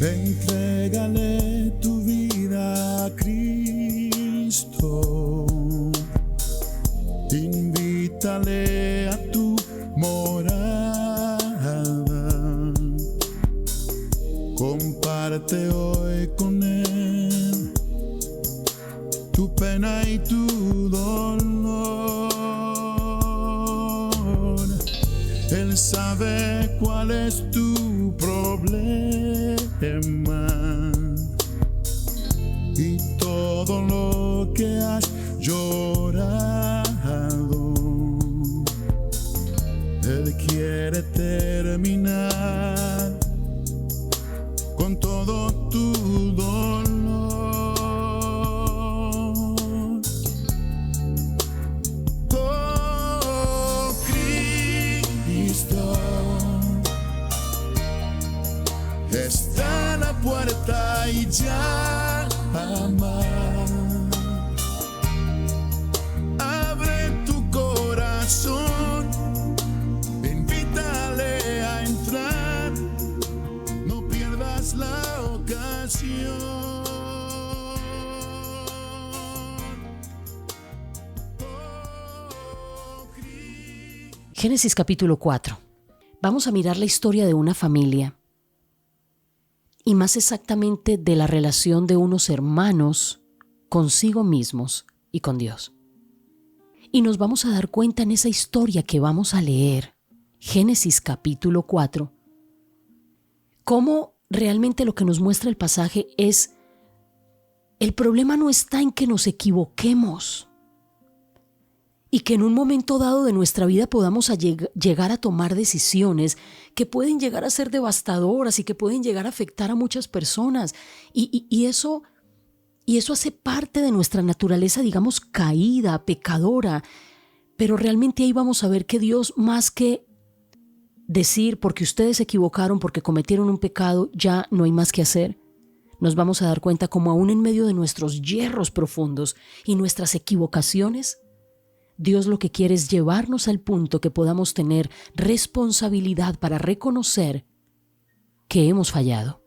Entrégale tu vida a Cristo. Invítale a tu morada. Comparte hoy con Él tu pena y tu dolor. Él sabe cuál es tu problema y todo lo que has llorado. Él quiere terminar con todo tu dolor. Oh, Cristo está a la puerta y llama. Abre tu corazón, invítale a entrar, no pierdas la ocasión. Oh, Génesis capítulo 4. Vamos a mirar la historia de una familia y más exactamente de la relación de unos hermanos consigo mismos y con Dios. Y nos vamos a dar cuenta en esa historia que vamos a leer, Génesis capítulo 4, cómo realmente lo que nos muestra el pasaje es: el problema no está en que nos equivoquemos y que en un momento dado de nuestra vida podamos llegar a tomar decisiones que pueden llegar a ser devastadoras y que pueden llegar a afectar a muchas personas. Y eso hace parte de nuestra naturaleza, digamos, caída, pecadora. Pero realmente ahí vamos a ver que Dios, más que decir porque ustedes se equivocaron, porque cometieron un pecado, ya no hay más que hacer, nos vamos a dar cuenta como aún en medio de nuestros yerros profundos y nuestras equivocaciones, Dios lo que quiere es llevarnos al punto que podamos tener responsabilidad para reconocer que hemos fallado,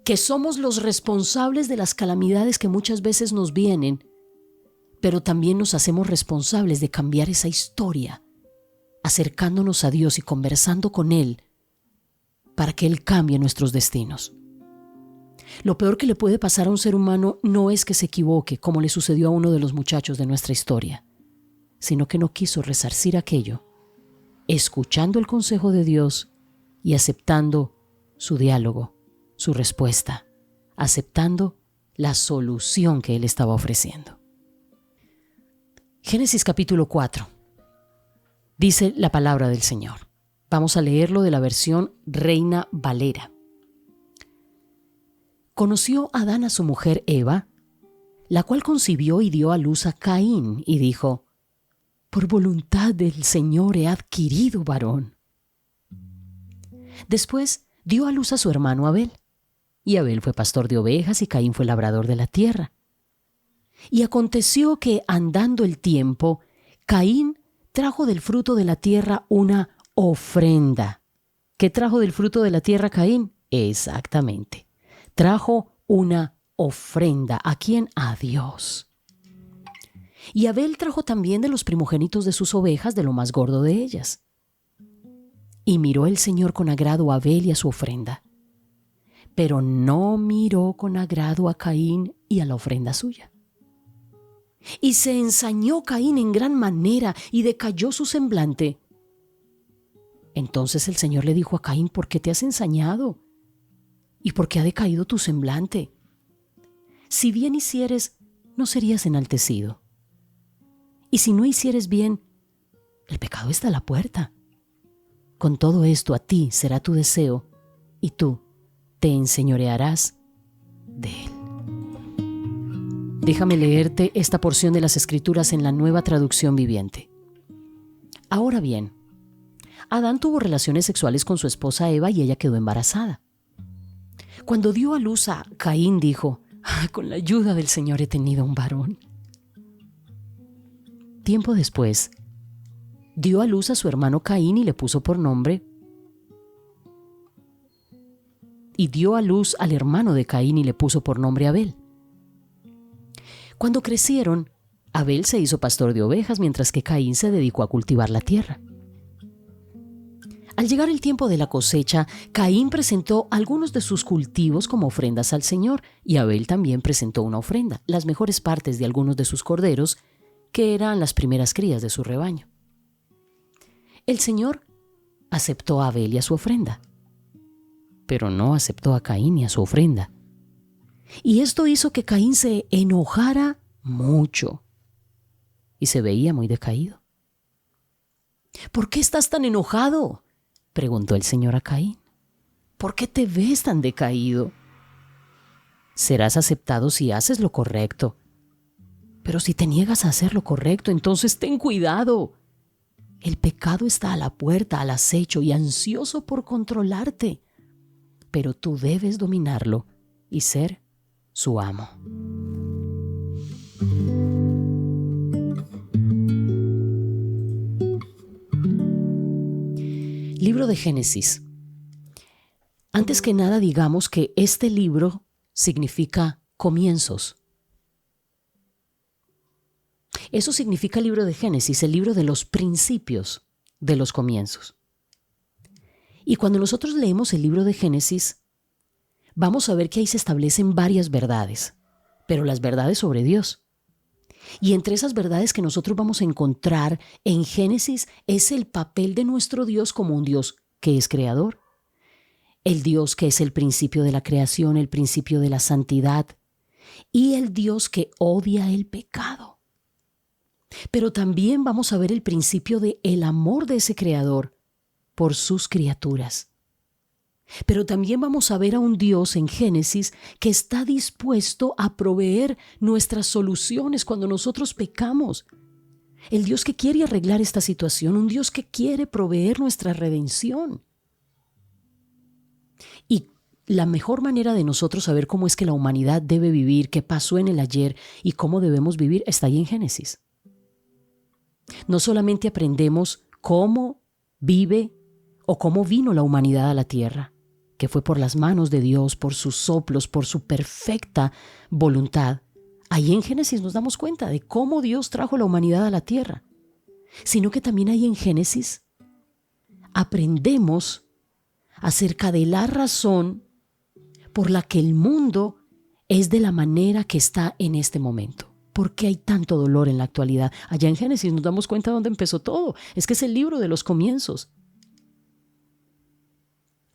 que somos los responsables de las calamidades que muchas veces nos vienen, pero también nos hacemos responsables de cambiar esa historia, acercándonos a Dios y conversando con Él para que Él cambie nuestros destinos. Lo peor que le puede pasar a un ser humano no es que se equivoque, como le sucedió a uno de los muchachos de nuestra historia, sino que no quiso resarcir aquello, escuchando el consejo de Dios y aceptando su diálogo, su respuesta, aceptando la solución que Él estaba ofreciendo. Génesis capítulo 4. Dice la palabra del Señor. Vamos a leerlo de la versión Reina Valera. Conoció Adán a su mujer Eva, la cual concibió y dio a luz a Caín, y dijo: por voluntad del Señor he adquirido varón. Después dio a luz a su hermano Abel, y Abel fue pastor de ovejas y Caín fue labrador de la tierra. Y aconteció que, andando el tiempo, Caín trajo del fruto de la tierra una ofrenda. ¿Qué trajo del fruto de la tierra Caín? Exactamente. Trajo una ofrenda. ¿A quién? A Dios. Y Abel trajo también de los primogénitos de sus ovejas, de lo más gordo de ellas. Y miró el Señor con agrado a Abel y a su ofrenda, pero no miró con agrado a Caín y a la ofrenda suya. Y se ensañó Caín en gran manera y decayó su semblante. Entonces el Señor le dijo a Caín: ¿por qué te has ensañado? ¿Y por qué ha decaído tu semblante? Si bien hicieres, no serías enaltecido. Y si no hicieres bien, el pecado está a la puerta. Con todo esto a ti será tu deseo, y tú te enseñorearás de él. Déjame leerte esta porción de las Escrituras en la Nueva Traducción Viviente. Ahora bien, Adán tuvo relaciones sexuales con su esposa Eva y ella quedó embarazada. Cuando dio a luz a Caín, dijo: con la ayuda del Señor he tenido un varón. Tiempo después, dio a luz a su hermano Caín y le puso por nombre y dio a luz al hermano de Caín y le puso por nombre Abel. Cuando crecieron, Abel se hizo pastor de ovejas mientras que Caín se dedicó a cultivar la tierra. Al llegar el tiempo de la cosecha, Caín presentó algunos de sus cultivos como ofrendas al Señor y Abel también presentó una ofrenda, las mejores partes de algunos de sus corderos, que eran las primeras crías de su rebaño. El Señor aceptó a Abel y a su ofrenda, pero no aceptó a Caín y a su ofrenda. Y esto hizo que Caín se enojara mucho y se veía muy decaído. ¿Por qué estás tan enojado?, preguntó el Señor a Caín. ¿Por qué te ves tan decaído? Serás aceptado si haces lo correcto. Pero si te niegas a hacer lo correcto, entonces ten cuidado. El pecado está a la puerta, al acecho y ansioso por controlarte. Pero tú debes dominarlo y ser su amo. Libro de Génesis. Antes que nada, digamos que este libro significa comienzos. Eso significa el libro de Génesis, el libro de los principios, de los comienzos. Y cuando nosotros leemos el libro de Génesis, vamos a ver que ahí se establecen varias verdades, pero las verdades sobre Dios. Y entre esas verdades que nosotros vamos a encontrar en Génesis es el papel de nuestro Dios como un Dios que es creador, el Dios que es el principio de la creación, el principio de la santidad y el Dios que odia el pecado. Pero también vamos a ver el principio de el amor de ese creador por sus criaturas. Pero también vamos a ver a un Dios en Génesis que está dispuesto a proveer nuestras soluciones cuando nosotros pecamos. El Dios que quiere arreglar esta situación, un Dios que quiere proveer nuestra redención. Y la mejor manera de nosotros saber cómo es que la humanidad debe vivir, qué pasó en el ayer y cómo debemos vivir, está ahí en Génesis. No solamente aprendemos cómo vive o cómo vino la humanidad a la tierra, que fue por las manos de Dios, por sus soplos, por su perfecta voluntad. Ahí en Génesis nos damos cuenta de cómo Dios trajo la humanidad a la tierra, sino que también ahí en Génesis aprendemos acerca de la razón por la que el mundo es de la manera que está en este momento. ¿Por qué hay tanto dolor en la actualidad? Allá en Génesis nos damos cuenta de dónde empezó todo. Es que es el libro de los comienzos.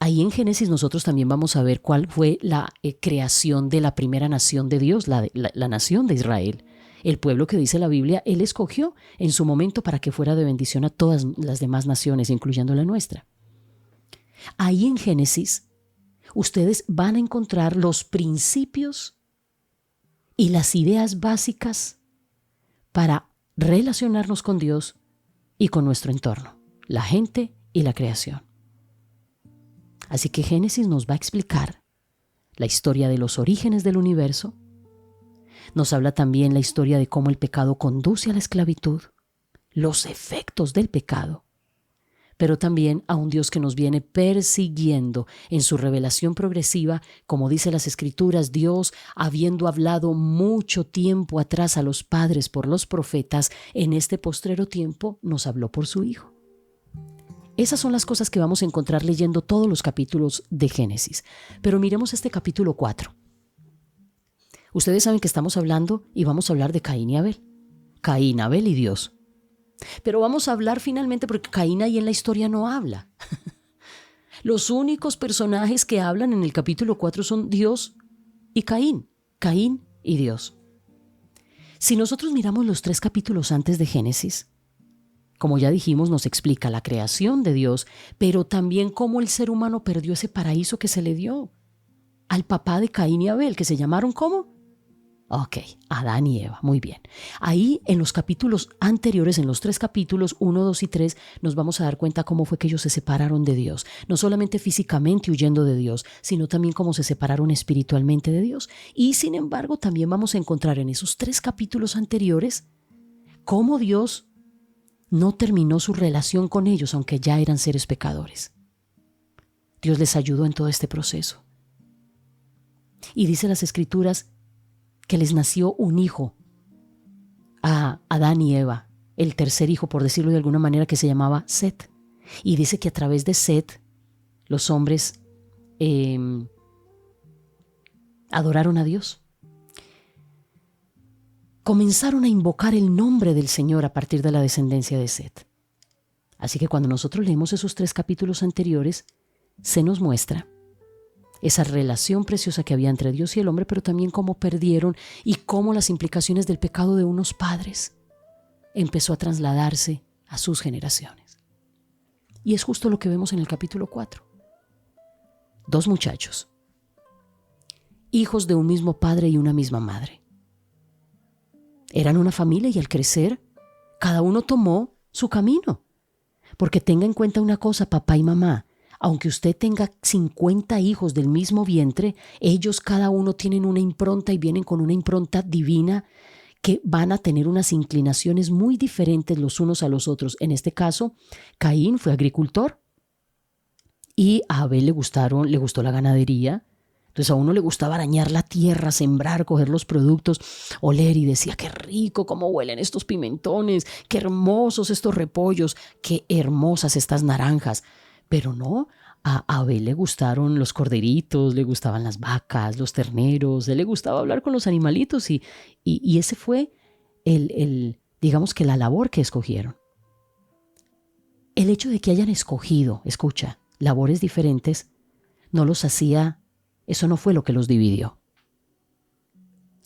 Ahí en Génesis nosotros también vamos a ver cuál fue la creación de la primera nación de Dios, la nación de Israel. El pueblo que dice la Biblia, Él escogió en su momento para que fuera de bendición a todas las demás naciones, incluyendo la nuestra. Ahí en Génesis ustedes van a encontrar los principios y las ideas básicas para relacionarnos con Dios y con nuestro entorno, la gente y la creación. Así que Génesis nos va a explicar la historia de los orígenes del universo. Nos habla también la historia de cómo el pecado conduce a la esclavitud, los efectos del pecado, pero también a un Dios que nos viene persiguiendo en su revelación progresiva. Como dice las Escrituras, Dios, habiendo hablado mucho tiempo atrás a los padres por los profetas, en este postrero tiempo nos habló por su Hijo. Esas son las cosas que vamos a encontrar leyendo todos los capítulos de Génesis. Pero miremos este capítulo 4. Ustedes saben que estamos hablando y vamos a hablar de Caín y Abel. Caín, Abel y Dios. Pero vamos a hablar finalmente porque Caín ahí en la historia no habla. Los únicos personajes que hablan en el capítulo 4 son Dios y Caín. Caín y Dios. Si nosotros miramos los 3 capítulos antes de Génesis, como ya dijimos, nos explica la creación de Dios, pero también cómo el ser humano perdió ese paraíso que se le dio al papá de Caín y Abel, que se llamaron ¿cómo? Ok, Adán y Eva, muy bien. Ahí en los capítulos anteriores, en los 3 capítulos, 1, 2 y 3, nos vamos a dar cuenta cómo fue que ellos se separaron de Dios. No solamente físicamente huyendo de Dios, sino también cómo se separaron espiritualmente de Dios. Y sin embargo, también vamos a encontrar en esos 3 capítulos anteriores cómo Dios no terminó su relación con ellos, aunque ya eran seres pecadores. Dios les ayudó en todo este proceso. Y dice las Escrituras que les nació un hijo a Adán y Eva, el tercer hijo, por decirlo de alguna manera, que se llamaba Set. Y dice que a través de Set los hombres adoraron a Dios. Comenzaron a invocar el nombre del Señor a partir de la descendencia de Set. Así que cuando nosotros leemos esos 3 capítulos anteriores, se nos muestra esa relación preciosa que había entre Dios y el hombre, pero también cómo perdieron y cómo las implicaciones del pecado de unos padres empezó a trasladarse a sus generaciones. Y es justo lo que vemos en el capítulo 4. 2 muchachos, hijos de un mismo padre y una misma madre. Eran una familia y al crecer, cada uno tomó su camino. Porque tenga en cuenta una cosa, papá y mamá, aunque usted tenga 50 hijos del mismo vientre, ellos cada uno tienen una impronta y vienen con una impronta divina que van a tener unas inclinaciones muy diferentes los unos a los otros. En este caso, Caín fue agricultor y a Abel le gustó la ganadería. Entonces a uno le gustaba arañar la tierra, sembrar, coger los productos, oler y decía, qué rico, cómo huelen estos pimentones, qué hermosos estos repollos, qué hermosas estas naranjas. Pero no, a Abel le gustaron los corderitos, le gustaban las vacas, los terneros, le gustaba hablar con los animalitos y ese fue digamos que la labor que escogieron. El hecho de que hayan escogido, escucha, labores diferentes, no los hacía, eso no fue lo que los dividió.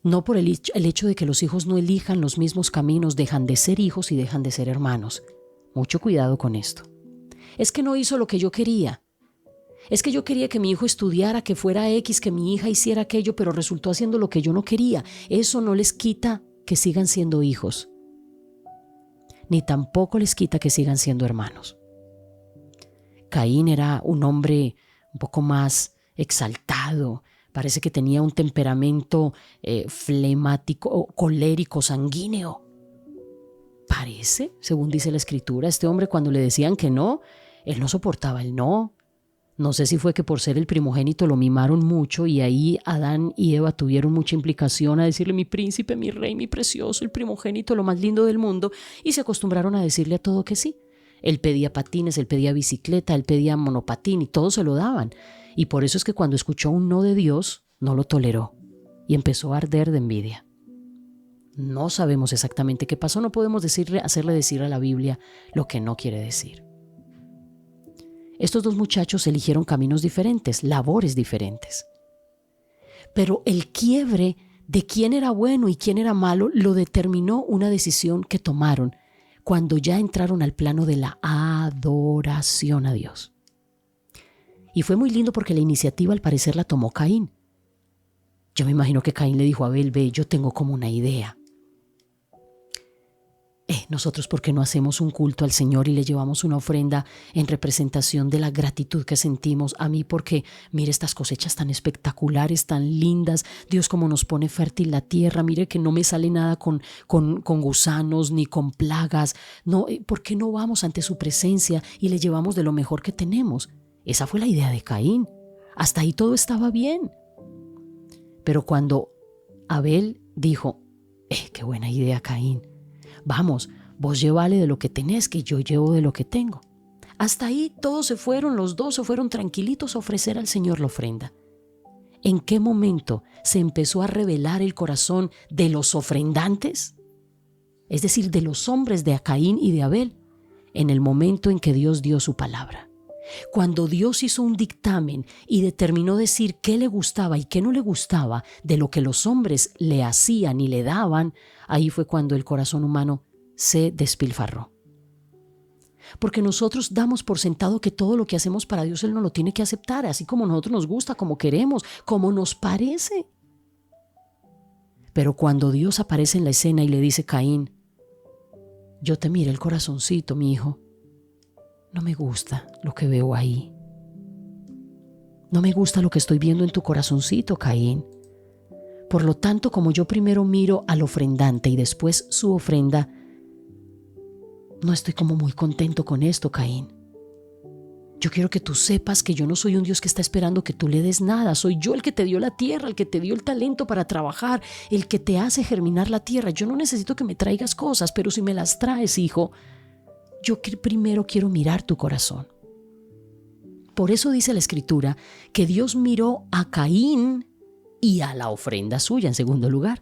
No por el hecho de que los hijos no elijan los mismos caminos, dejan de ser hijos y dejan de ser hermanos. Mucho cuidado con esto. Es que no hizo lo que yo quería. Es que yo quería que mi hijo estudiara, que fuera X, que mi hija hiciera aquello, pero resultó haciendo lo que yo no quería. Eso no les quita que sigan siendo hijos, ni tampoco les quita que sigan siendo hermanos. Caín era un hombre un poco más exaltado, parece que tenía un temperamento flemático, colérico, sanguíneo. Parece, según dice la Escritura, este hombre cuando le decían que no, él no soportaba el no. No sé si fue que por ser el primogénito lo mimaron mucho y ahí Adán y Eva tuvieron mucha implicación a decirle mi príncipe, mi rey, mi precioso, el primogénito, lo más lindo del mundo, y se acostumbraron a decirle a todo que sí. Él pedía patines, él pedía bicicleta, él pedía monopatín y todos se lo daban. Y por eso es que cuando escuchó un no de Dios, no lo toleró y empezó a arder de envidia. No sabemos exactamente qué pasó, no podemos hacerle decir a la Biblia lo que no quiere decir. Estos 2 muchachos eligieron caminos diferentes, labores diferentes. Pero el quiebre de quién era bueno y quién era malo lo determinó una decisión que tomaron cuando ya entraron al plano de la adoración a Dios. Y fue muy lindo porque la iniciativa al parecer la tomó Caín. Yo me imagino que Caín le dijo a Abel, ve, yo tengo como una idea. Nosotros, ¿por qué no hacemos un culto al Señor y le llevamos una ofrenda en representación de la gratitud que sentimos? A mí porque, mire estas cosechas tan espectaculares, tan lindas, Dios como nos pone fértil la tierra, mire que no me sale nada con gusanos ni con plagas. No, ¿por qué no vamos ante su presencia y le llevamos de lo mejor que tenemos? Esa fue la idea de Caín. Hasta ahí todo estaba bien. Pero cuando Abel dijo, qué buena idea, Caín. Vamos, vos llévale de lo que tenés, que yo llevo de lo que tengo. Hasta ahí todos se fueron, los 2 se fueron tranquilitos a ofrecer al Señor la ofrenda. ¿En qué momento se empezó a revelar el corazón de los ofrendantes? Es decir, de los hombres de Caín y de Abel, en el momento en que Dios dio su palabra. Cuando Dios hizo un dictamen y determinó decir qué le gustaba y qué no le gustaba de lo que los hombres le hacían y le daban, ahí fue cuando el corazón humano se despilfarró. Porque nosotros damos por sentado que todo lo que hacemos para Dios Él nos lo tiene que aceptar, así como a nosotros nos gusta, como queremos, como nos parece. Pero cuando Dios aparece en la escena y le dice, Caín, yo te miré el corazoncito, mi hijo. No me gusta lo que veo ahí. No me gusta lo que estoy viendo en tu corazoncito, Caín. Por lo tanto, como yo primero miro al ofrendante y después su ofrenda, no estoy como muy contento con esto, Caín. Yo quiero que tú sepas que yo no soy un Dios que está esperando que tú le des nada. Soy yo el que te dio la tierra, el que te dio el talento para trabajar, el que te hace germinar la tierra. Yo no necesito que me traigas cosas, pero si me las traes, hijo, yo primero quiero mirar tu corazón. Por eso dice la Escritura que Dios miró a Caín y a la ofrenda suya en segundo lugar.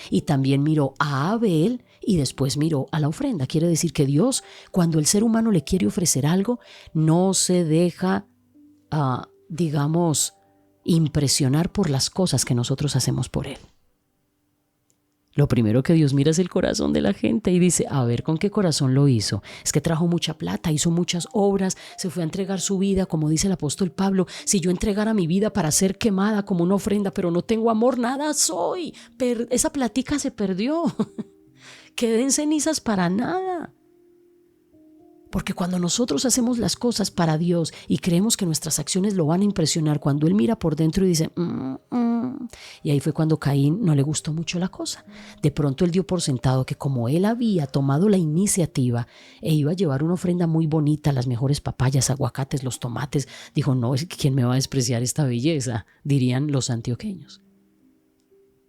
Y también miró a Abel y después miró a la ofrenda. Quiere decir que Dios, cuando el ser humano le quiere ofrecer algo, no se deja, impresionar por las cosas que nosotros hacemos por él. Lo primero que Dios mira es el corazón de la gente y dice, a ver con qué corazón lo hizo. Es que trajo mucha plata, hizo muchas obras, se fue a entregar su vida, como dice el apóstol Pablo. Si yo entregara mi vida para ser quemada como una ofrenda, pero no tengo amor, nada soy. Esa platica se perdió. Quedé en cenizas para nada. Porque cuando nosotros hacemos las cosas para Dios y creemos que nuestras acciones lo van a impresionar, cuando Él mira por dentro y dice, y ahí fue cuando Caín no le gustó mucho la cosa. De pronto Él dio por sentado que como él había tomado la iniciativa e iba a llevar una ofrenda muy bonita, las mejores papayas, aguacates, los tomates, dijo, no, ¿quién me va a despreciar esta belleza? Dirían los antioqueños.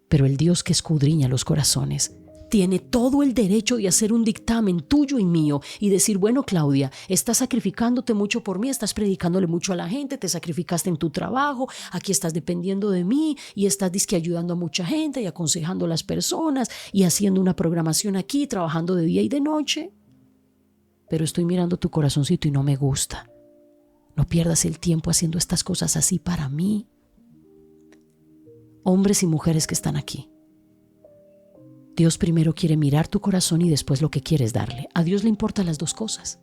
Pero el Dios que escudriña los corazones tiene todo el derecho de hacer un dictamen tuyo y mío y decir, bueno, Claudia, estás sacrificándote mucho por mí, estás predicándole mucho a la gente, te sacrificaste en tu trabajo, aquí estás dependiendo de mí y estás dizque ayudando a mucha gente y aconsejando a las personas y haciendo una programación aquí, trabajando de día y de noche. Pero estoy mirando tu corazoncito y no me gusta. No pierdas el tiempo haciendo estas cosas así para mí. Hombres y mujeres que están aquí. Dios primero quiere mirar tu corazón y después lo que quieres darle. A Dios le importan las dos cosas.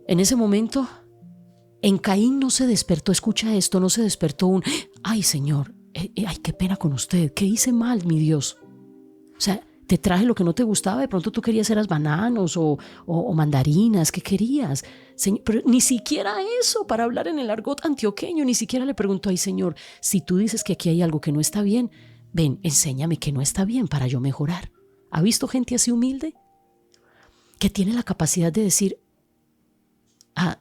En ese momento, en Caín no se despertó, escucha esto, no se despertó un, ay Señor, ay qué pena con usted, ¿qué hice mal, mi Dios? O sea, te traje lo que no te gustaba, de pronto tú querías eras bananos o mandarinas, ¿qué querías? Señor, pero ni siquiera eso, para hablar en el argot antioqueño, ni siquiera le preguntó, ay Señor, si tú dices que aquí hay algo que no está bien, ven, enséñame que no está bien para yo mejorar. ¿Ha visto gente así humilde? Que tiene la capacidad de decir,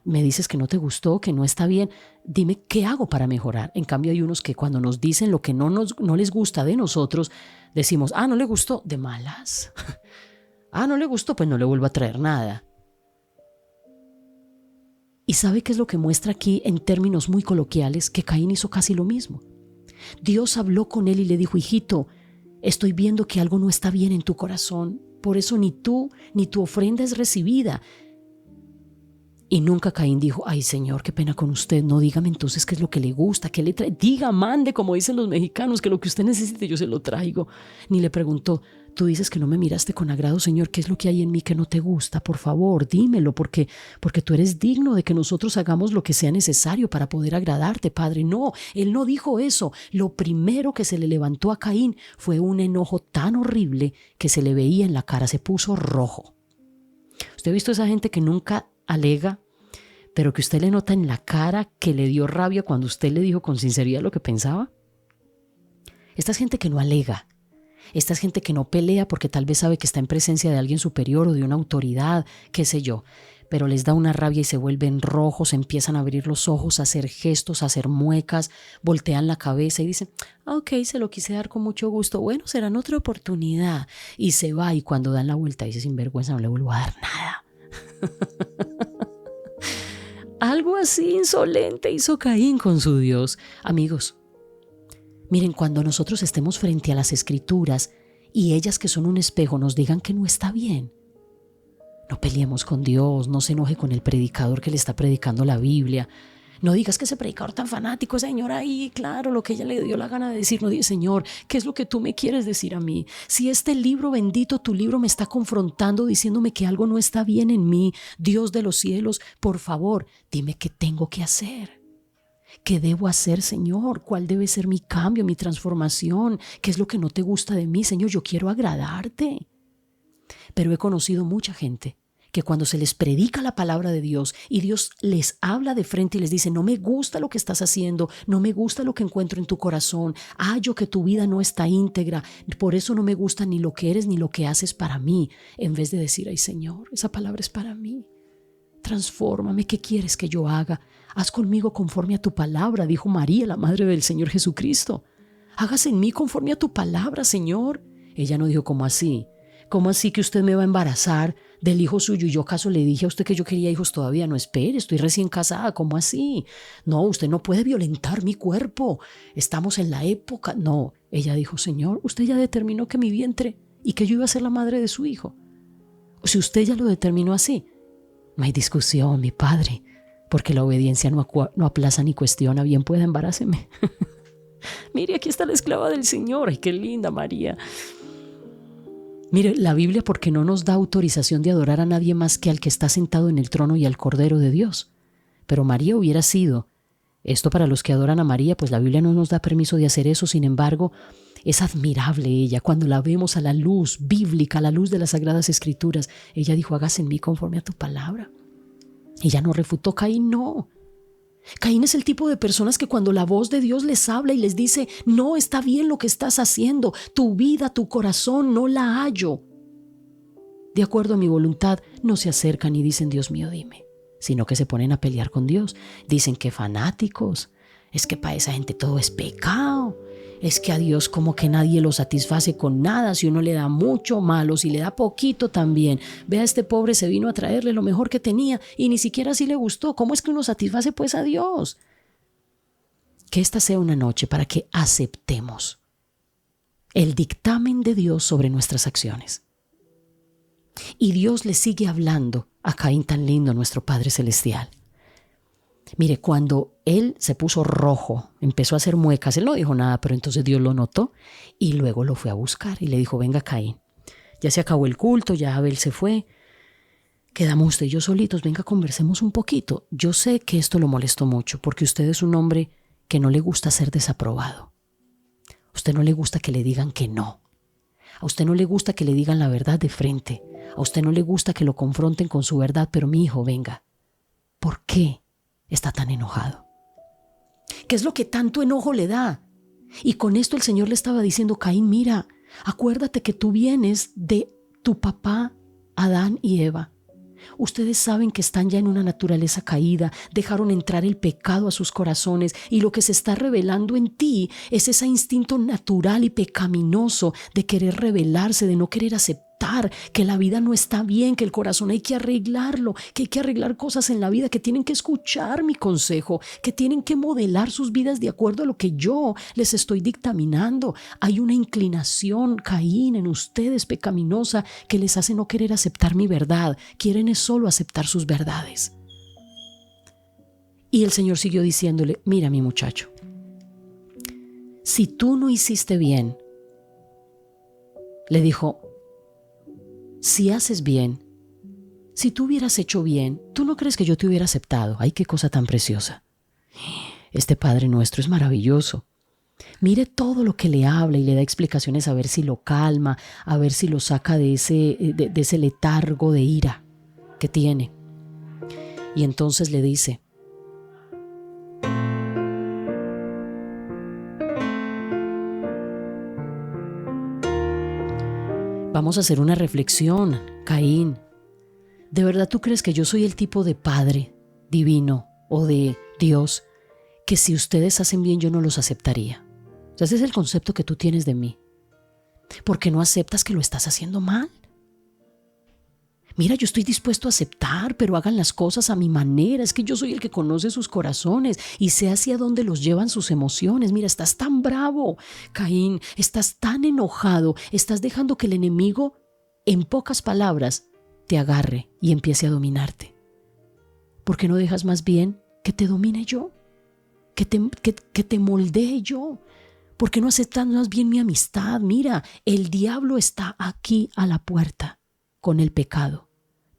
me dices que no te gustó, que no está bien, dime qué hago para mejorar. En cambio hay unos que cuando nos dicen lo que no les gusta de nosotros, decimos, no le gustó, de malas. No le gustó, pues no le vuelvo a traer nada. ¿Y sabe qué es lo que muestra aquí en términos muy coloquiales? Que Caín hizo casi lo mismo. Dios habló con él y le dijo, hijito, estoy viendo que algo no está bien en tu corazón, por eso ni tú ni tu ofrenda es recibida. Y nunca Caín dijo, ay Señor, qué pena con usted, no, dígame entonces qué es lo que le gusta, qué le trae, diga, mande, como dicen los mexicanos, que lo que usted necesite yo se lo traigo. Ni le preguntó, tú dices que no me miraste con agrado, Señor, ¿qué es lo que hay en mí que no te gusta? Por favor, dímelo, porque tú eres digno de que nosotros hagamos lo que sea necesario para poder agradarte, Padre. No, él no dijo eso. Lo primero que se le levantó a Caín fue un enojo tan horrible que se le veía en la cara, se puso rojo. ¿Usted ha visto esa gente que nunca alega, pero que usted le nota en la cara que le dio rabia cuando usted le dijo con sinceridad lo que pensaba? Esta es gente que no alega, esta es gente que no pelea porque tal vez sabe que está en presencia de alguien superior o de una autoridad, qué sé yo, pero les da una rabia y se vuelven rojos, empiezan a abrir los ojos, a hacer gestos, a hacer muecas, voltean la cabeza y dicen, ok, se lo quise dar con mucho gusto, bueno, será en otra oportunidad, y se va, y cuando dan la vuelta dice, sinvergüenza, no le vuelvo a dar nada. Algo así insolente hizo Caín con su Dios. Amigos, miren, cuando nosotros estemos frente a las Escrituras y ellas que son un espejo nos digan que no está bien, no peleemos con Dios, no se enoje con el predicador que le está predicando la Biblia. No digas que ese predicador tan fanático, Señor, ahí, claro, lo que ella le dio la gana de decir. No digas, Señor, ¿qué es lo que tú me quieres decir a mí? Si este libro bendito, tu libro, me está confrontando, diciéndome que algo no está bien en mí, Dios de los cielos, por favor, dime qué tengo que hacer. ¿Qué debo hacer, Señor? ¿Cuál debe ser mi cambio, mi transformación? ¿Qué es lo que no te gusta de mí, Señor? Yo quiero agradarte. Pero he conocido mucha gente que cuando se les predica la palabra de Dios y Dios les habla de frente y les dice, no me gusta lo que estás haciendo, no me gusta lo que encuentro en tu corazón, hallo que tu vida no está íntegra, por eso no me gusta ni lo que eres ni lo que haces para mí, en vez de decir, ay Señor, esa palabra es para mí. Transfórmame, ¿qué quieres que yo haga? Haz conmigo conforme a tu palabra, dijo María, la madre del Señor Jesucristo. Hágase en mí conforme a tu palabra, Señor. Ella no dijo, ¿cómo así? ¿Cómo así que usted me va a embarazar del hijo suyo? Y yo acaso le dije a usted que yo quería hijos todavía. No, espere, estoy recién casada. ¿Cómo así? No, usted no puede violentar mi cuerpo. Estamos en la época. No, ella dijo, Señor, usted ya determinó que mi vientre y que yo iba a ser la madre de su hijo. O si usted ya lo determinó así, no hay discusión, mi padre, porque la obediencia no aplaza ni cuestiona. Bien pueda, embaráceme. Mire, aquí está la esclava del Señor. Ay, qué linda María. Mire, la Biblia, porque no nos da autorización de adorar a nadie más que al que está sentado en el trono y al Cordero de Dios. Pero María hubiera sido, esto para los que adoran a María, pues la Biblia no nos da permiso de hacer eso. Sin embargo, es admirable ella. Cuando la vemos a la luz bíblica, a la luz de las Sagradas Escrituras, ella dijo, hágase en mí conforme a tu palabra. Ella no refutó. Caín no. Caín es el tipo de personas que cuando la voz de Dios les habla y les dice, no está bien lo que estás haciendo, tu vida, tu corazón, no la hallo. De acuerdo a mi voluntad, no se acercan y dicen, Dios mío, dime, sino que se ponen a pelear con Dios. Dicen que fanáticos, es que para esa gente todo es pecado. Es que a Dios como que nadie lo satisface con nada. Si uno le da mucho, malo. Si le da poquito, también. Vea, este pobre se vino a traerle lo mejor que tenía y ni siquiera así le gustó. ¿Cómo es que uno satisface pues a Dios? Que esta sea una noche para que aceptemos el dictamen de Dios sobre nuestras acciones. Y Dios le sigue hablando a Caín tan lindo, nuestro Padre Celestial. Mire, cuando él se puso rojo, empezó a hacer muecas, él no dijo nada, pero entonces Dios lo notó y luego lo fue a buscar y le dijo, venga Caín, ya se acabó el culto, ya Abel se fue, quedamos usted y yo solitos, venga, conversemos un poquito. Yo sé que esto lo molestó mucho porque usted es un hombre que no le gusta ser desaprobado. A usted no le gusta que le digan que no. A usted no le gusta que le digan la verdad de frente. A usted no le gusta que lo confronten con su verdad, pero mi hijo, venga, ¿por qué está tan enojado? ¿Qué es lo que tanto enojo le da? Y con esto el Señor le estaba diciendo, Caín, mira, acuérdate que tú vienes de tu papá Adán y Eva. Ustedes saben que están ya en una naturaleza caída, dejaron entrar el pecado a sus corazones y lo que se está revelando en ti es ese instinto natural y pecaminoso de querer rebelarse, de no querer aceptar que la vida no está bien, que el corazón hay que arreglarlo, que hay que arreglar cosas en la vida, que tienen que escuchar mi consejo, que tienen que modelar sus vidas de acuerdo a lo que yo les estoy dictaminando. Hay una inclinación, Caín, en ustedes pecaminosa que les hace no querer aceptar mi verdad, quieren es solo aceptar sus verdades. Y el Señor siguió diciéndole, mira mi muchacho, si tú no hiciste bien, le dijo, si haces bien, si tú hubieras hecho bien, ¿tú no crees que yo te hubiera aceptado? ¡Ay, qué cosa tan preciosa! Este Padre nuestro es maravilloso. Mire todo lo que le habla y le da explicaciones a ver si lo calma, a ver si lo saca de ese letargo de ira que tiene. Y entonces le dice, vamos a hacer una reflexión, Caín. ¿De verdad tú crees que yo soy el tipo de padre divino o de Dios que si ustedes hacen bien yo no los aceptaría? O sea, ese es el concepto que tú tienes de mí. ¿Por qué no aceptas que lo estás haciendo mal? Mira, yo estoy dispuesto a aceptar, pero hagan las cosas a mi manera. Es que yo soy el que conoce sus corazones y sé hacia dónde los llevan sus emociones. Mira, estás tan bravo, Caín, estás tan enojado, estás dejando que el enemigo, en pocas palabras, te agarre y empiece a dominarte. ¿Por qué no dejas más bien que te domine yo? Que te moldee yo. ¿Por qué no aceptas más bien mi amistad? Mira, el diablo está aquí a la puerta con el pecado,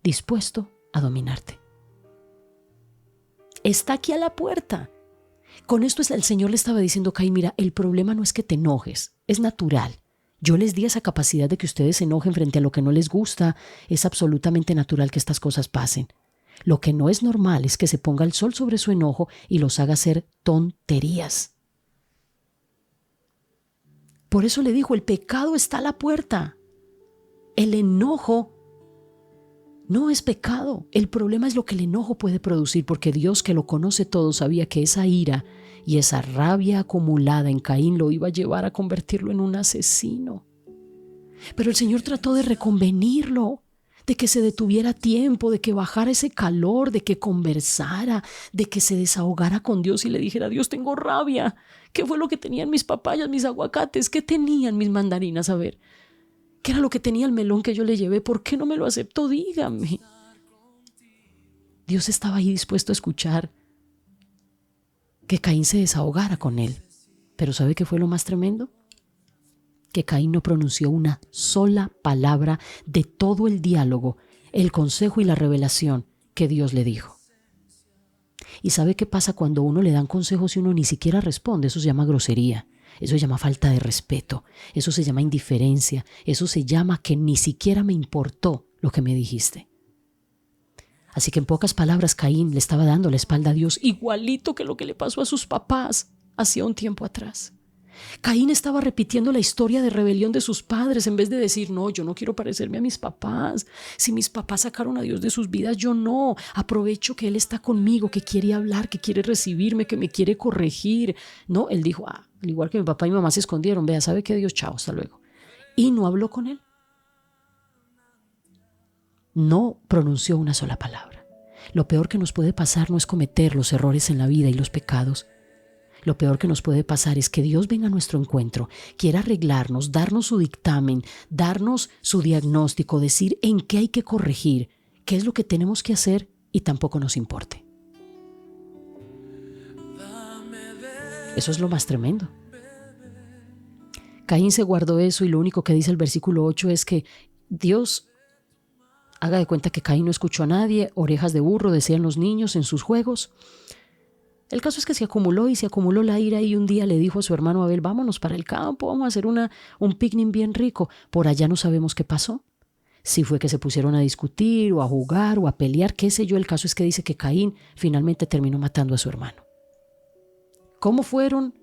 dispuesto a dominarte. Está aquí a la puerta. Con esto el Señor le estaba diciendo, Caín, mira, el problema no es que te enojes, es natural. Yo les di esa capacidad de que ustedes se enojen frente a lo que no les gusta. Es absolutamente natural que estas cosas pasen. Lo que no es normal es que se ponga el sol sobre su enojo y los haga hacer tonterías. Por eso le dijo, el pecado está a la puerta. El enojo No es pecado. El problema es lo que el enojo puede producir, porque Dios, que lo conoce todo, sabía que esa ira y esa rabia acumulada en Caín lo iba a llevar a convertirlo en un asesino. Pero el Señor trató de reconvenirlo, de que se detuviera tiempo, de que bajara ese calor, de que conversara, de que se desahogara con Dios y le dijera: Dios, tengo rabia. ¿Qué fue lo que tenían mis papayas, mis aguacates? ¿Qué tenían mis mandarinas? A ver, ¿qué era lo que tenía el melón que yo le llevé? ¿Por qué no me lo aceptó? Dígame. Dios estaba ahí dispuesto a escuchar que Caín se desahogara con él. Pero ¿sabe qué fue lo más tremendo? Que Caín no pronunció una sola palabra de todo el diálogo, el consejo y la revelación que Dios le dijo. ¿Y sabe qué pasa cuando uno le dan consejos y uno ni siquiera responde? Eso se llama grosería, eso se llama falta de respeto, eso se llama indiferencia, eso se llama que ni siquiera me importó lo que me dijiste. Así que en pocas palabras, Caín le estaba dando la espalda a Dios, igualito que lo que le pasó a sus papás hacía un tiempo atrás. Caín estaba repitiendo la historia de rebelión de sus padres en vez de decir: no, yo no quiero parecerme a mis papás. Si mis papás sacaron a Dios de sus vidas, yo no. Aprovecho que Él está conmigo, que quiere hablar, que quiere recibirme, que me quiere corregir. No, él dijo: al igual que mi papá y mi mamá se escondieron, vea, ¿sabe qué? Dios, chao, hasta luego. Y no habló con él. No pronunció una sola palabra. Lo peor que nos puede pasar no es cometer los errores en la vida y los pecados. Lo peor que nos puede pasar es que Dios venga a nuestro encuentro, quiera arreglarnos, darnos su dictamen, darnos su diagnóstico, decir en qué hay que corregir, qué es lo que tenemos que hacer, y tampoco nos importe. Eso es lo más tremendo. Caín se guardó eso, y lo único que dice el versículo 8 es que Dios, haga de cuenta que Caín no escuchó a nadie, orejas de burro decían los niños en sus juegos. El caso es que se acumuló la ira, y un día le dijo a su hermano Abel: vámonos para el campo, vamos a hacer un picnic bien rico. Por allá no sabemos qué pasó. Si fue que se pusieron a discutir o a jugar o a pelear, qué sé yo. El caso es que dice que Caín finalmente terminó matando a su hermano. ¿Cómo fueron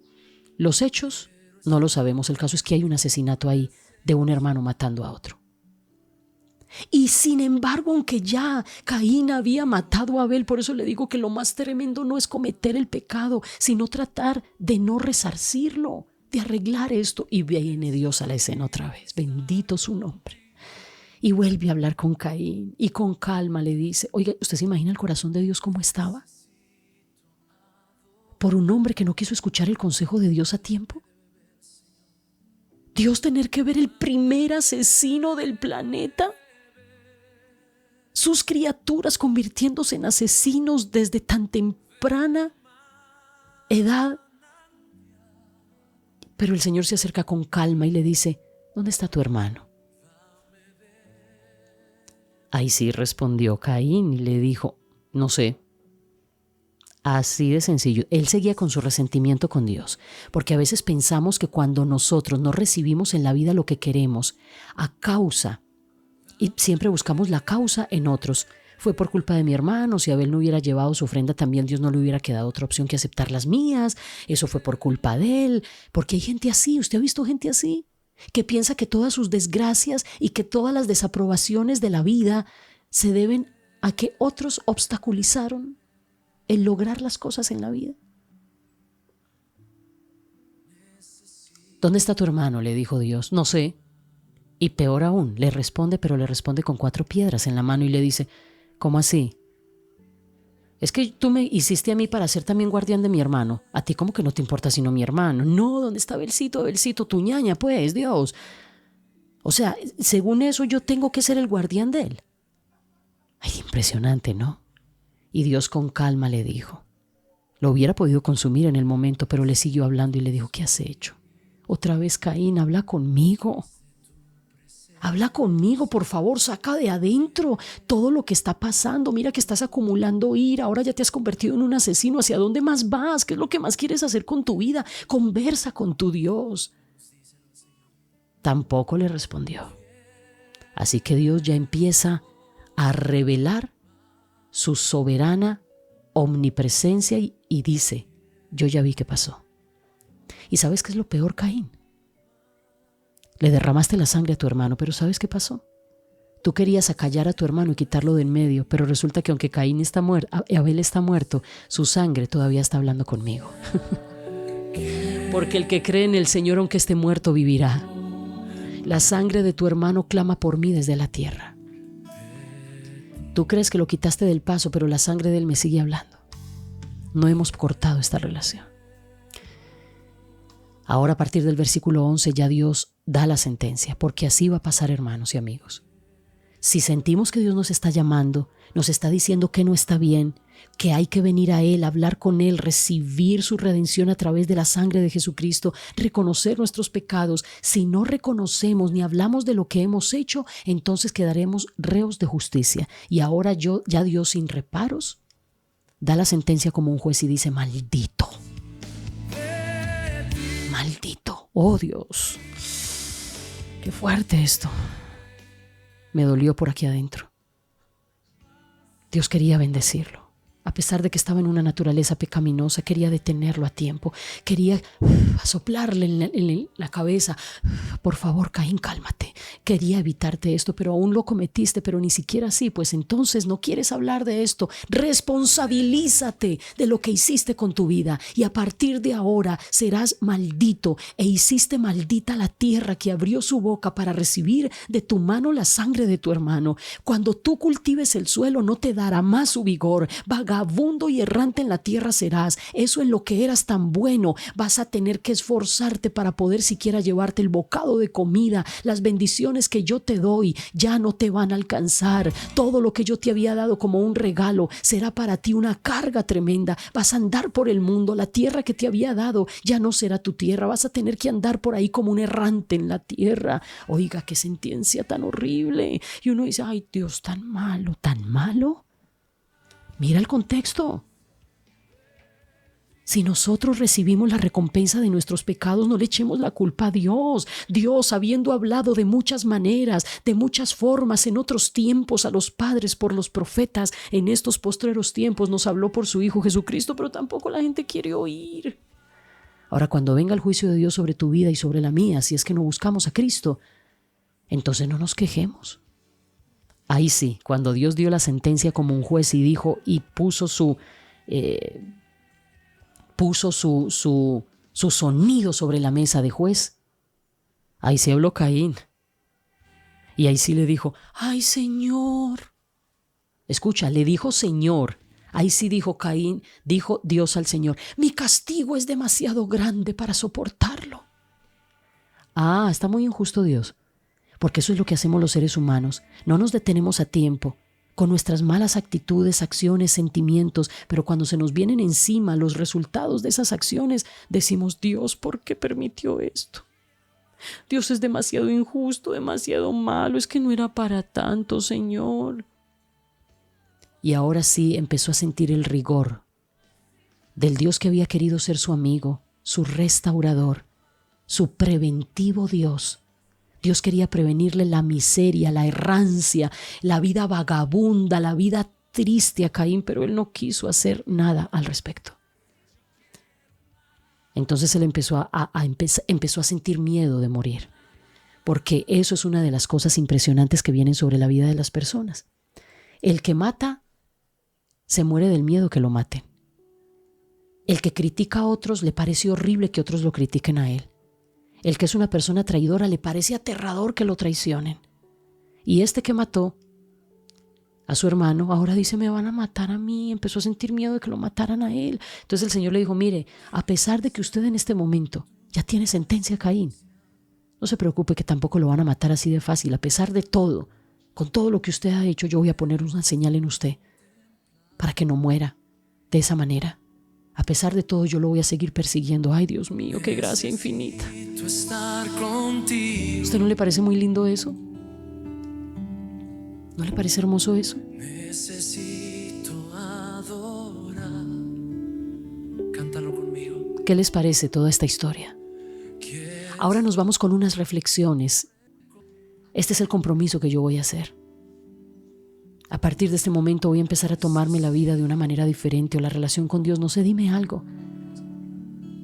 los hechos? No lo sabemos. El caso es que hay un asesinato ahí de un hermano matando a otro. Y sin embargo, aunque ya Caín había matado a Abel, por eso le digo que lo más tremendo no es cometer el pecado, sino tratar de no resarcirlo, de arreglar esto. Y viene Dios a la escena otra vez, bendito su nombre. Y vuelve a hablar con Caín y con calma le dice: oiga, ¿usted se imagina el corazón de Dios cómo estaba? Por un hombre que no quiso escuchar el consejo de Dios a tiempo. Dios tener que ver el primer asesino del planeta, sus criaturas convirtiéndose en asesinos desde tan temprana edad. Pero el Señor se acerca con calma y le dice: ¿dónde está tu hermano? Ahí sí respondió Caín y le dijo: no sé. Así de sencillo. Él seguía con su resentimiento con Dios, porque a veces pensamos que cuando nosotros no recibimos en la vida lo que queremos, a causa, y siempre buscamos la causa en otros. Fue por culpa de mi hermano, si Abel no hubiera llevado su ofrenda, también Dios no le hubiera quedado otra opción que aceptar las mías. Eso fue por culpa de él, porque hay gente así. ¿Usted ha visto gente así? Que piensa que todas sus desgracias y que todas las desaprobaciones de la vida se deben a que otros obstaculizaron el lograr las cosas en la vida. ¿Dónde está tu hermano?, le dijo Dios. No sé. Y peor aún, le responde, pero le responde con 4 piedras en la mano y le dice: ¿cómo así? Es que tú me hiciste a mí para ser también guardián de mi hermano. A ti como que no te importa sino mi hermano. No, ¿dónde está Abelcito? Abelcito, tu ñaña, pues, Dios. O sea, según eso yo tengo que ser el guardián de él. Ay, impresionante, ¿no? Y Dios con calma le dijo. Lo hubiera podido consumir en el momento, pero le siguió hablando y le dijo: ¿qué has hecho? Otra vez, Caín, habla conmigo. Habla conmigo, por favor, saca de adentro todo lo que está pasando. Mira que estás acumulando ira, ahora ya te has convertido en un asesino. ¿Hacia dónde más vas? ¿Qué es lo que más quieres hacer con tu vida? Conversa con tu Dios. Tampoco le respondió. Así que Dios ya empieza a revelar su soberana omnipresencia y dice: yo ya vi qué pasó. ¿Y sabes qué es lo peor, Caín? Le derramaste la sangre a tu hermano, pero ¿sabes qué pasó? Tú querías acallar a tu hermano y quitarlo de en medio, pero resulta que aunque Abel está muerto, su sangre todavía está hablando conmigo. Porque el que cree en el Señor, aunque esté muerto, vivirá. La sangre de tu hermano clama por mí desde la tierra. Tú crees que lo quitaste del paso, pero la sangre de él me sigue hablando. No hemos cortado esta relación. Ahora, a partir del versículo 11, ya Dios da la sentencia, porque así va a pasar, hermanos y amigos. Si sentimos que Dios nos está llamando, nos está diciendo que no está bien, que hay que venir a Él, hablar con Él, recibir su redención a través de la sangre de Jesucristo, reconocer nuestros pecados. Si no reconocemos ni hablamos de lo que hemos hecho, entonces quedaremos reos de justicia. Y ahora ya Dios, sin reparos, da la sentencia como un juez y dice: maldito. Maldito. Oh, Dios. Qué fuerte esto. Me dolió por aquí adentro. Dios quería bendecirlo. A pesar de que estaba en una naturaleza pecaminosa, quería detenerlo a tiempo. Quería soplarle en la cabeza: por favor, Caín, cálmate. Quería evitarte esto, pero aún lo cometiste, pero ni siquiera así. Pues entonces no quieres hablar de esto. Responsabilízate de lo que hiciste con tu vida. Y a partir de ahora serás maldito. E hiciste maldita la tierra que abrió su boca para recibir de tu mano la sangre de tu hermano. Cuando tú cultives el suelo, no te dará más su vigor. Vagabundo y errante en la tierra serás. Eso en lo que eras tan bueno, vas a tener que esforzarte para poder siquiera llevarte el bocado de comida. Las bendiciones que yo te doy ya no te van a alcanzar. Todo lo que yo te había dado como un regalo será para ti una carga tremenda. Vas a andar por el mundo. La tierra que te había dado ya no será tu tierra. Vas a tener que andar por ahí como un errante en la tierra. Oiga, qué sentencia tan horrible. Y uno dice: ay, Dios, tan malo, tan malo. Mira el contexto. Si nosotros recibimos la recompensa de nuestros pecados, no le echemos la culpa a Dios. Dios, habiendo hablado de muchas maneras, de muchas formas en otros tiempos a los padres por los profetas, en estos postreros tiempos nos habló por su Hijo Jesucristo, pero tampoco la gente quiere oír. Ahora, cuando venga el juicio de Dios sobre tu vida y sobre la mía, si es que no buscamos a Cristo, entonces no nos quejemos. Ahí sí, cuando Dios dio la sentencia como un juez y dijo y puso su sonido sobre la mesa de juez, ahí se habló Caín. Y ahí sí le dijo: ay, Señor. Escucha, le dijo Señor. Ahí sí dijo Caín, dijo Dios al Señor: mi castigo es demasiado grande para soportarlo. Ah, está muy injusto Dios. Porque eso es lo que hacemos los seres humanos. No nos detenemos a tiempo con nuestras malas actitudes, acciones, sentimientos, pero cuando se nos vienen encima los resultados de esas acciones, decimos: Dios, ¿por qué permitió esto? Dios es demasiado injusto, demasiado malo, es que no era para tanto, Señor. Y ahora sí empezó a sentir el rigor del Dios que había querido ser su amigo, su restaurador, su preventivo Dios. Dios quería prevenirle la miseria, la errancia, la vida vagabunda, la vida triste a Caín, pero él no quiso hacer nada al respecto. Entonces él empezó a sentir miedo de morir, porque eso es una de las cosas impresionantes que vienen sobre la vida de las personas. El que mata se muere del miedo que lo maten. El que critica a otros le parece horrible que otros lo critiquen a él. El que es una persona traidora le parece aterrador que lo traicionen. Y este que mató a su hermano ahora dice: me van a matar a mí. Empezó a sentir miedo de que lo mataran a él. Entonces el Señor le dijo: mire, a pesar de que usted en este momento ya tiene sentencia, Caín, no se preocupe que tampoco lo van a matar así de fácil. A pesar de todo, con todo lo que usted ha hecho, yo voy a poner una señal en usted para que no muera de esa manera. A pesar de todo, yo lo voy a seguir persiguiendo. Ay, Dios mío, qué gracia infinita. ¿Usted no le parece muy lindo eso? ¿No le parece hermoso eso? Necesito adorar. Cántalo conmigo. ¿Qué les parece toda esta historia? Ahora nos vamos con unas reflexiones. Este es el compromiso que yo voy a hacer. A partir de este momento voy a empezar a tomarme la vida de una manera diferente, o la relación con Dios. No sé, dime algo.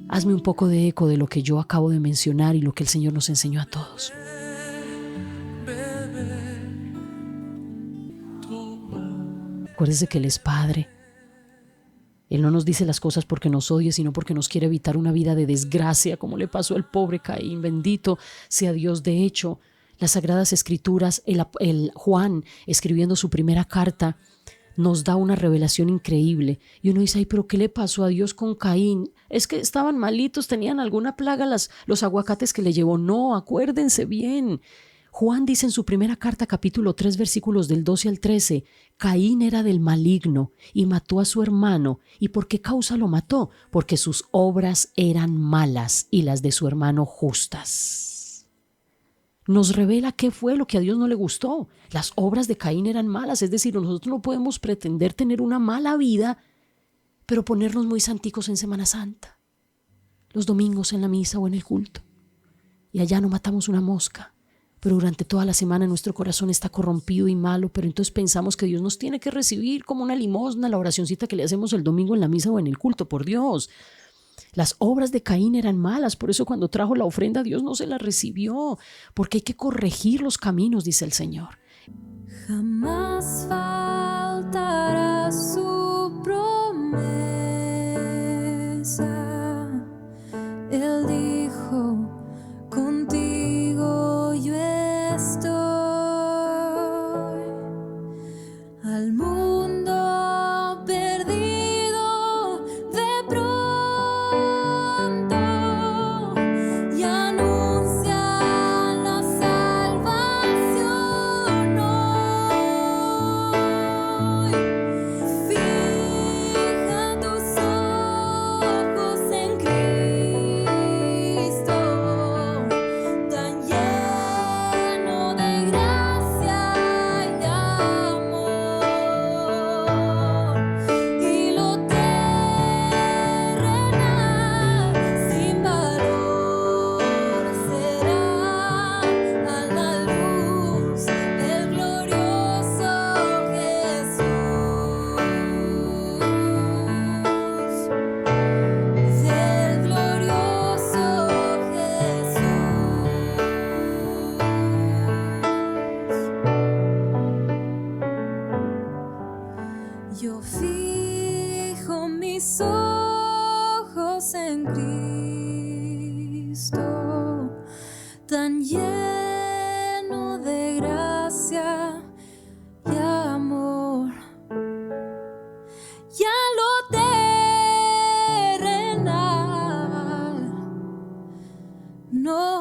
Hazme un poco de eco de lo que yo acabo de mencionar y lo que el Señor nos enseñó a todos. Acuérdese que Él es Padre. Él no nos dice las cosas porque nos odie, sino porque nos quiere evitar una vida de desgracia, como le pasó al pobre Caín. Bendito sea Dios. De hecho, las Sagradas Escrituras, el Juan, escribiendo su primera carta, nos da una revelación increíble. Y uno dice, ay, pero ¿qué le pasó a Dios con Caín? Es que estaban malitos, tenían alguna plaga los aguacates que le llevó. No, acuérdense bien. Juan dice en su primera carta, capítulo 3, versículos del 12 al 13, Caín era del maligno y mató a su hermano. ¿Y por qué causa lo mató? Porque sus obras eran malas y las de su hermano justas. Nos revela qué fue lo que a Dios no le gustó. Las obras de Caín eran malas, es decir, nosotros no podemos pretender tener una mala vida, pero ponernos muy santicos en Semana Santa, los domingos en la misa o en el culto, y allá no matamos una mosca. Pero durante toda la semana nuestro corazón está corrompido y malo, pero entonces pensamos que Dios nos tiene que recibir como una limosna, la oracioncita que le hacemos el domingo en la misa o en el culto. Por Dios, las obras de Caín eran malas, por eso cuando trajo la ofrenda Dios no se la recibió, porque hay que corregir los caminos, dice el Señor. Jamás faltará su promesa. Él dijo, contigo yo estoy. Al mundo perdido de pronto y anuncia la salvación hoy. Fija tus ojos en Cristo, tan lleno de gracia y amor, y lo terrenal sin valor será a la luz del glorioso Jesús, del glorioso Jesús. Yo fijo mis ojos en Cristo, tan lleno de gracia y amor. Ya lo terrenal no